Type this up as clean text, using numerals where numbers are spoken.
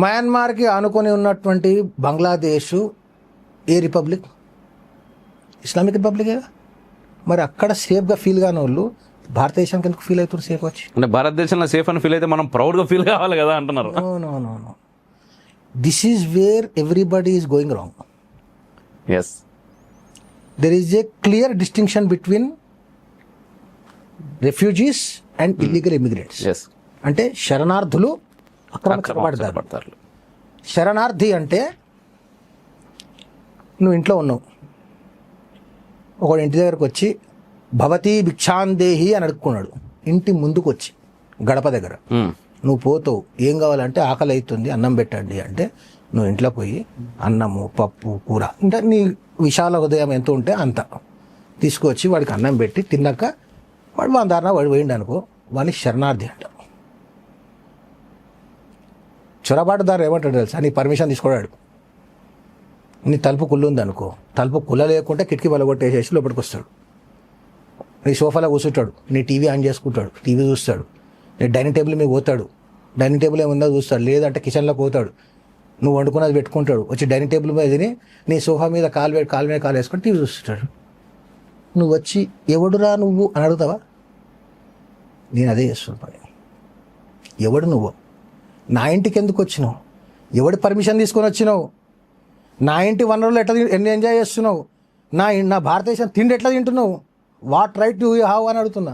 మయన్మార్కి ఆనుకొని ఉన్నటువంటి బంగ్లాదేశ్ ఏ republic? Islamic రిపబ్లికే. మరి అక్కడ సేఫ్గా ఫీల్ కాని వాళ్ళు భారతదేశానికి ఎందుకు ఫీల్ అవుతారు సేఫ్ వచ్చి? అంటే భారతదేశంలో సేఫ్ అని ఫీల్ అయితే మనం ప్రౌడ్గా ఫీల్ కావాలి కదా అంటున్నారు. No, this is where everybody is going wrong. Yes, there is a clear distinction between refugees and illegal immigrants. Yes, అంటే శరణార్థులు, అక్రమపడతారు. శరణార్థి అంటే నువ్వు ఇంట్లో ఉన్నావు, ఒకడు ఇంటి దగ్గరకు వచ్చి భవతీ భిక్షాందేహి అని అడుక్కున్నాడు. ఇంటి ముందుకు వచ్చి గడప దగ్గర నువ్వు పోతావు, ఏం కావాలంటే ఆకలి అవుతుంది అన్నం పెట్టండి అంటే నువ్వు ఇంట్లో పోయి అన్నము, పప్పు, కూర అంటే నీ విశాల హృదయం ఎంత ఉంటే అంత తీసుకొచ్చి వాడికి అన్నం పెట్టి తిన్నాక వాడు దారిన వాడు పోయిండు అనుకో, వాడిని శరణార్థి అంట. చొరబాటుదారు ఏమంటాడు తెలుసా? నీ పర్మిషన్ తీసుకోడాడు. నీ తలుపు కుళ్ళు ఉంది అనుకో, తలుపు కుల్ల లేకుంటే కిటికీ బలగొట్టేసేసి లోపలికి వస్తాడు. నీ సోఫాలో కూర్చుంటాడు, నీ టీవీ ఆన్ చేసుకుంటాడు, టీవీ చూస్తాడు. నీ డైనింగ్ టేబుల్ మీద పోతాడు, డైనింగ్ టేబుల్ ఏముందో చూస్తాడు. లేదంటే కిచెన్లోకి పోతాడు, నువ్వు వండుకున్నది పెట్టుకుంటాడు. వచ్చి డైనింగ్ టేబుల్ మీద తిని నీ సోఫా మీద కాలు మీద కాలు వేసుకొని టీవీ చూస్తుంటాడు. నువ్వు వచ్చి ఎవడురా నువ్వు అని అడుగుతావా? నేను అదే చేస్తున్నా పని. ఎవడు నువ్వు? నా ఇంటికి ఎందుకు వచ్చినావు? ఎవడి పర్మిషన్ తీసుకొని వచ్చినావు? నా ఇంటి వనరులు ఎన్ని ఎంజాయ్ చేస్తున్నావు? నా భారతదేశం తిండి ఎట్లా తింటున్నావు? వాట్ రైట్ యూ హ్యావ్ అని అడుగుతున్నా.